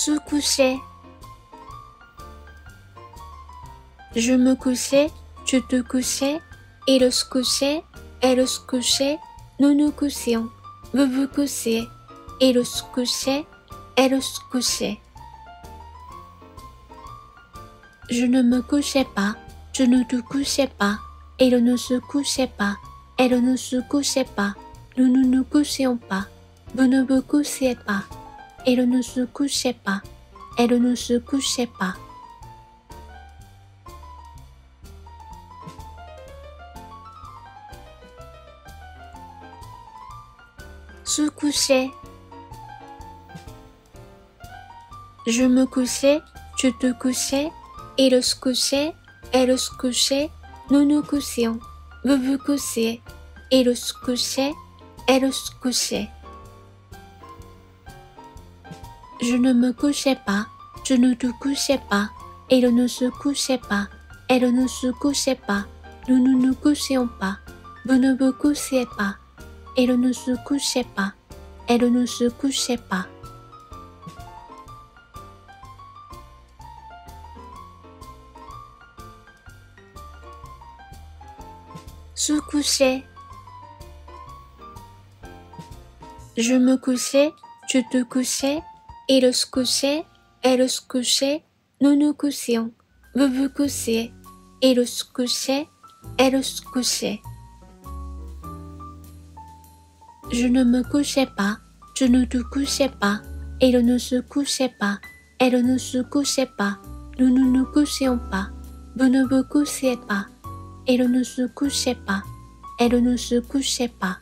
Se coucher. Je me couchais, tu te couchais, il se couchait, elle se couchait, nous nous couchions. Vous vous couchiez, il se couchait, elle se couchait. Je ne me couchais pas, tu ne te couchais pas, il ne se couchait pas, elle ne se couchait pas, nous ne nous couchions pas, vous ne vous couchiez pas, il ne se couchait pas, elle ne se couchait pas. Se coucher. Je me couchais, tu te couchais, il se couchait, elle se couchait, nous nous couchions. Vous vous couchiez, il se couchait, elle se couchait. Je ne me couchais pas, tu ne te couchais pas, il ne se couchait pas, elle ne se couchait pas, nous ne nous couchions pas, vous ne vous couchiez pas, il ne se couchait pas, elle ne se couchait pas. Se coucher. Je me couchais, tu te couchais, il se couchait, elle se couchait, nous nous couchions. Vous vous couchiez, il se couchait, elle se couchait. Je ne me couchais pas, tu ne te couchais pas, il ne se couchait pas, elle ne se couchait pas, nous ne nous couchions pas, vous ne vous couchiez pas, il ne se couchait pas, elle ne se couchait pas.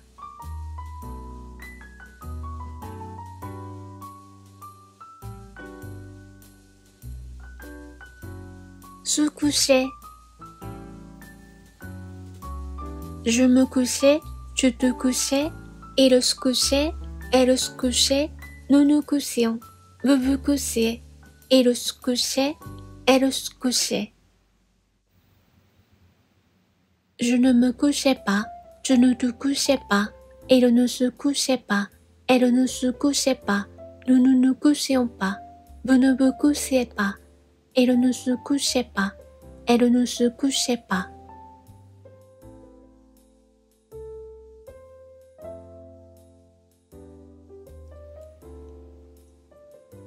Se coucher. Je me couchais, tu te couchais, il se couchait, elle se couchait, nous nous couchions. Vous vous couchiez, il se couchait, elle se couchait. Je ne me couchais pas, tu ne te couchais pas, il ne se couchait pas, elle ne se couchait pas, nous ne nous couchions pas, vous ne vous couchiez pas, il ne se couchait pas, elle ne se couchait pas.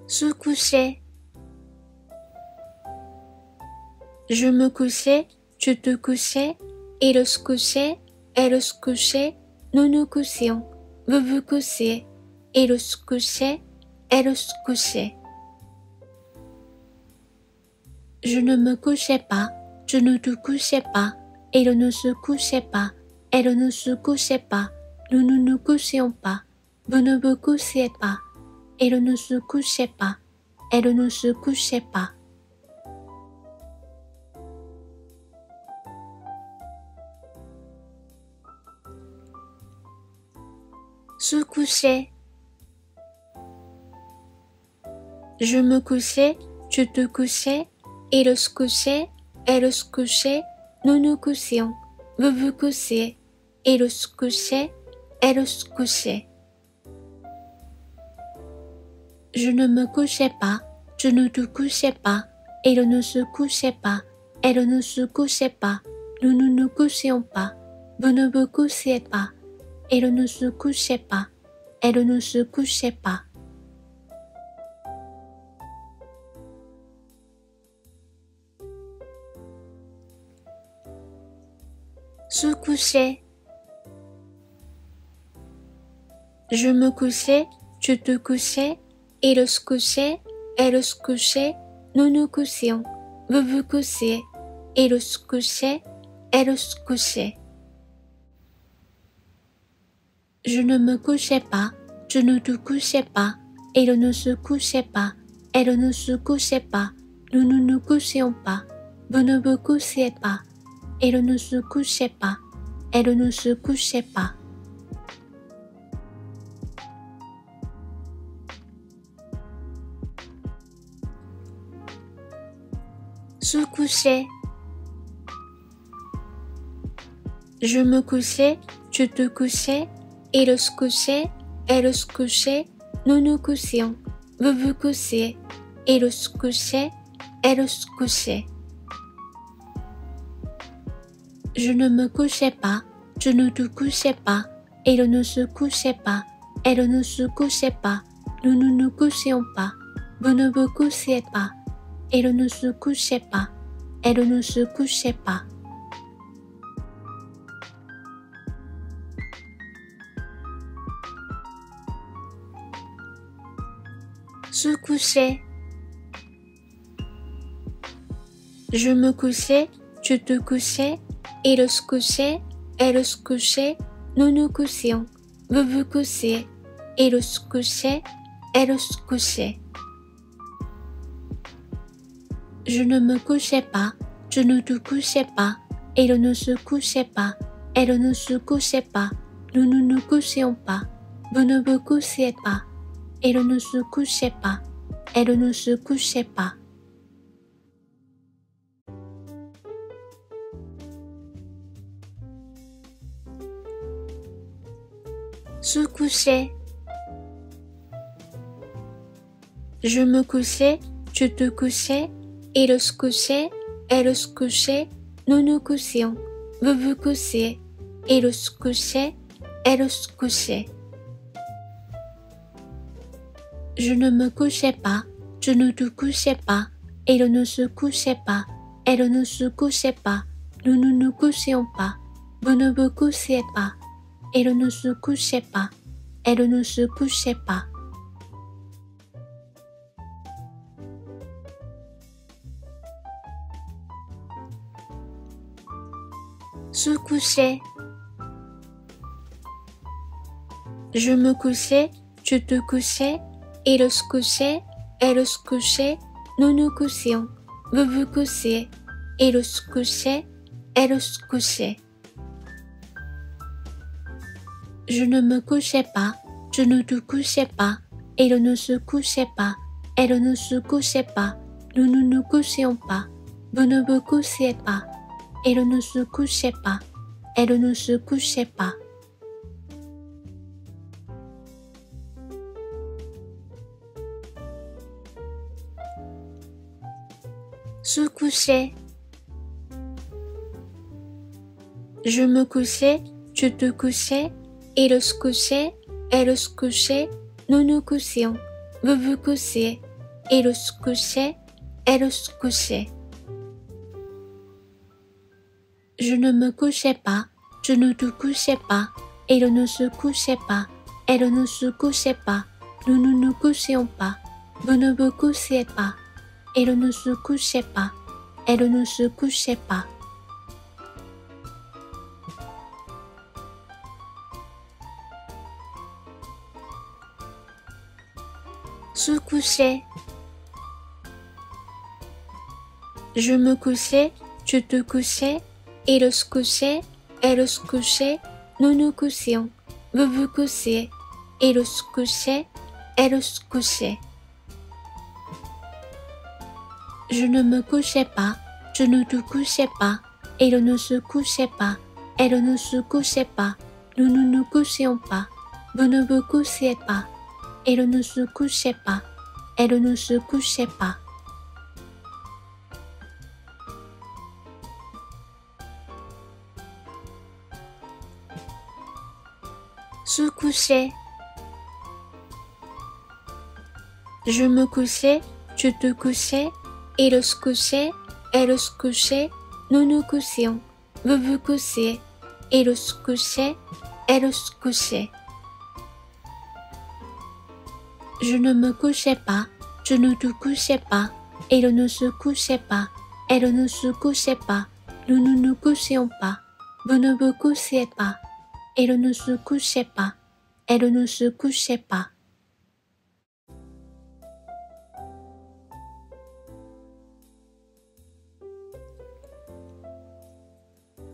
Se coucher. Je me couchais, tu te couchais, il se couchait, elle se couchait, nous nous couchions. Vous vous couchiez, il se couchait, elle se couchait. Je ne me couchais pas, tu ne te couchais pas, il ne se couchait pas, elle ne se couchait pas, nous ne nous couchions pas, vous ne vous couchiez pas, il ne se couchait pas, elle ne se couchait pas. Se coucher. Je me couchais, tu te couchais, il se couchait, elle se couchait, nous nous couchions. Vous vous couchiez, il se couchait, elle se couchait. Je ne me couchais pas, tu ne te couchais pas, il ne se couchait pas, elle ne se couchait pas, nous ne nous couchions pas, vous ne vous couchiez pas, il ne se couchait pas, elle ne se couchait pas. Se coucher. Je me couchais, tu te couchais, il se couchait, elle se couchait, nous nous couchions. Vous vous couchiez, il se couchait, elle se couchait. Je ne me couchais pas, tu ne te couchais pas, il ne se couchait pas, elle ne se couchait pas, nous ne nous couchions pas, vous ne vous couchiez pas, il ne se couchait pas, elle ne se couchait pas. Se coucher. Je me couchais, tu te couchais, il se couchait, elle se couchait, nous nous couchions. Vous vous couchiez, il se couchait, elle se couchait. Je ne me couchais pas, tu ne te couchais pas, il ne se couchait pas, elle ne se couchait pas, nous ne nous couchions pas, vous ne vous couchiez pas, il ne se couchait pas, elle ne se couchait pas. Se coucher. Je me couchais, tu te couchais, il se couchait, elle se couchait, nous nous couchions, vous vous couchiez, il se couchait, elle se couchait. Je ne me couchais pas, tu ne te couchais pas, il ne se couchait pas, elle ne se couchait pas, nous ne nous couchions pas, vous ne vous couchiez pas, il ne se couchait pas, elle ne se couchait pas. Se coucher. Je me couchais, tu te couchais, il se couchait, elle se couchait, nous nous couchions, vous vous couchiez, il se couchait, elle se couchait. Je ne me couchais pas, tu ne te couchais pas, il ne se couchait pas, elle ne se couchait pas, nous ne nous couchions pas, vous ne vous couchiez pas, il ne se couchait pas, elle ne se couchait pas. Se coucher. Je me couchais, tu te couchais, il se couchait, elle se couchait, nous nous couchions, vous vous couchiez, il se couchait, elle se couchait. Je ne me couchais pas, tu ne te couchais pas, il ne se couchait pas, elle ne se couchait pas, nous ne nous couchions pas, vous ne vous couchiez pas, il ne se couchait pas, elle ne se couchait pas. Se coucher. Je me couchais, tu te couchais, il se couchait, elle se couchait, nous nous couchions, vous vous couchiez, il se couchait, elle se couchait. Je ne me couchais pas, tu ne te couchais pas, il ne se couchait pas, elle ne se couchait pas, nous ne nous couchions pas, vous ne vous couchiez pas, il ne se couchait pas, elle ne se couchait pas. Se coucher. Je me couchais, tu te couchais, il se couchait, elle se couchait, nous nous couchions, vous vous couchiez, il se couchait, elle se couchait. Je ne me couchais pas, tu ne te couchais pas, il ne se couchait pas, elle ne se couchait pas, nous ne nous couchions pas, vous ne vous couchiez pas, il ne se couchait pas, elle ne se couchait pas. Se coucher. Je me couchais, tu te couchais, il se couchait, elle se couchait, nous nous couchions, vous vous couchiez, il se couchait, elle se couchait. Je ne me couchais pas, tu ne te couchais pas, il ne se couchait pas, elle ne se couchait pas, nous ne nous couchions pas, vous ne vous couchiez pas, il ne se couchait pas, elle ne se couchait pas.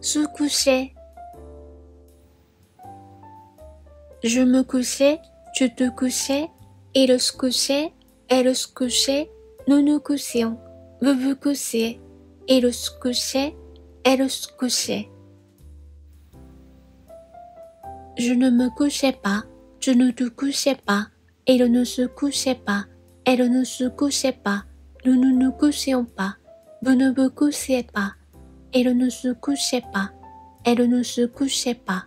Se coucher. Je me couchais, tu te couchais, il se couchait, elle se couchait, nous nous couchions, vous vous couchiez, il se couchait, elle se couchait. Je ne me couchais pas, tu ne te couchais pas, il ne se couchait pas, elle ne se couchait pas, nous ne nous couchions pas, vous ne vous couchiez pas, elle ne se couchait pas, elle ne se couchait pas.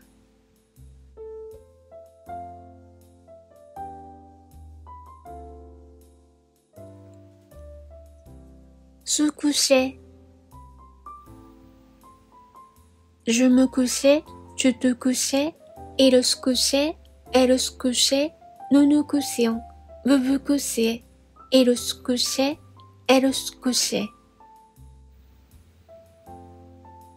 Se coucher. Je me couchais, tu te couchais, il se couchait, elle se couchait, nous nous couchions, vous vous couchiez, il se couchait, elle se couchait.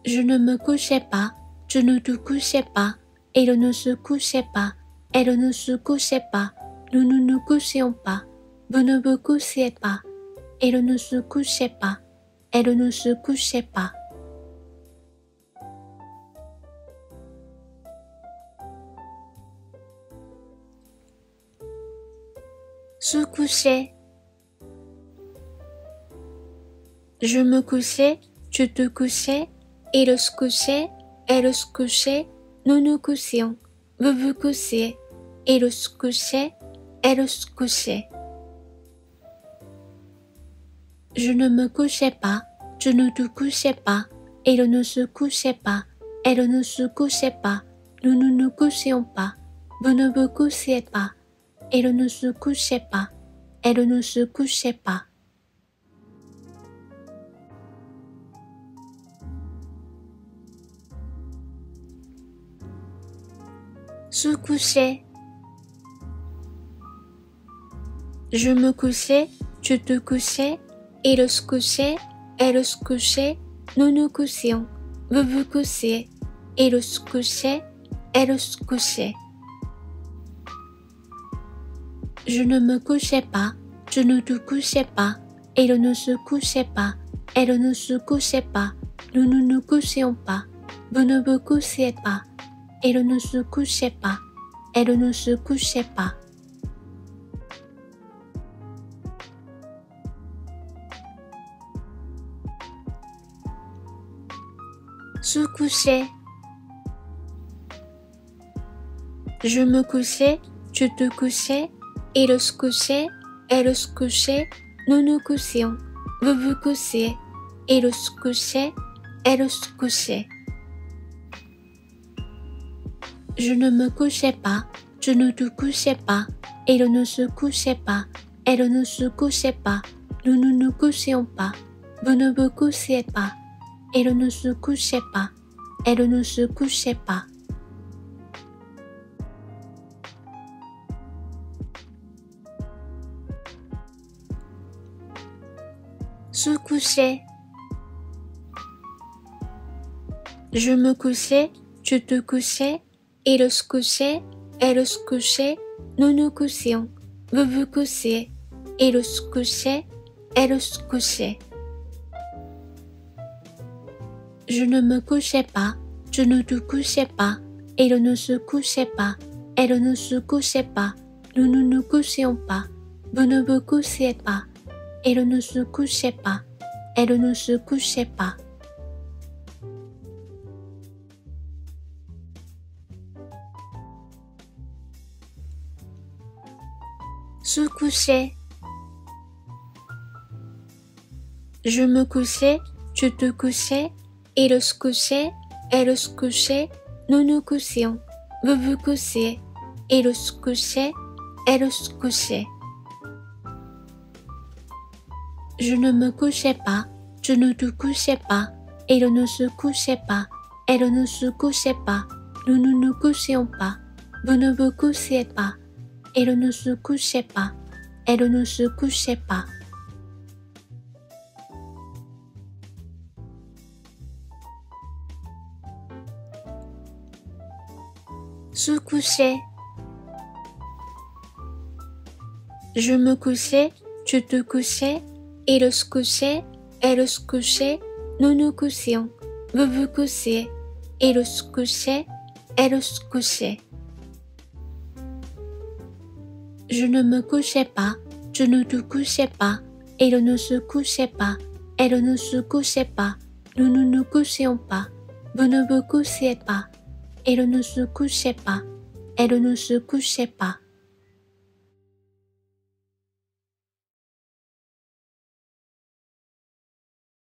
Je ne me couchais pas, tu ne te couchais pas, il ne se couchait pas, elle ne se couchait pas, nous ne nous couchions pas, vous ne vous couchiez pas, elle ne se couchait pas, elle ne se couchait pas. Se coucher. Je me couchais, tu te couchais, il se couchait, elle se couchait, nous nous couchions, vous vous couchiez, il se couchait, elle se couchait. Je ne me couchais pas, tu ne te couchais pas, il ne se couchait pas, elle ne se couchait pas, nous ne nous couchions pas, vous ne vous couchiez pas, elle ne se couchait pas, elle ne se couchait pas. Se coucher. Je me couchais, tu te couchais, il se couchait, elle se couchait, nous nous couchions, vous vous couchiez, il se couchait, elle se couchait. Je ne me couchais pas, tu ne te couchais pas, il ne se couchait pas, elle ne se couchait pas, nous ne nous couchions pas, vous ne vous couchiez pas, elle ne se couchait pas, elle ne se couchait pas. Se coucher. Je me couchais, tu te couchais, il se couchait, elle se couchait, nous nous couchions, vous vous couchiez, il se couchait, elle se couchait. Je ne me couchais pas, tu ne te couchais pas, il ne se couchait pas, elle ne se couchait pas, nous ne nous couchions pas, vous ne vous couchiez pas, elle ne se couchait pas, elle ne se couchait pas. Se coucher. Je me couchais, tu te couchais, il se couchait, elle se couchait, nous nous couchions, vous vous couchiez, il se couchait, elle se couchait. Je ne me couchais pas, tu ne te couchais pas, il ne se couchait pas, elle ne se couchait pas, nous ne nous couchions pas, vous ne vous couchiez pas, elle ne se couchait pas, elle ne se couchait pas. Se coucher. Je me couchais, tu te couchais, il se couchait, elle se couchait, nous nous couchions, vous vous couchiez, il se couchait, elle se couchait. Je ne me couchais pas, tu ne te couchais pas, il ne se couchait pas, elle ne se couchait pas, nous ne nous couchions pas, vous ne vous couchiez pas, elle ne se couchait pas, elle ne se couchait pas. Se coucher. Je me couchais, tu te couchais, il se couchait, elle se couchait, nous nous couchions, vous vous couchiez, il se couchait, elle se couchait. Je ne me couchais pas, tu ne te couchais pas, il ne se couchait pas, elle ne se couchait pas, nous ne nous couchions pas, vous ne vous couchiez pas, elle ne se couchait pas, elle ne se couchait pas.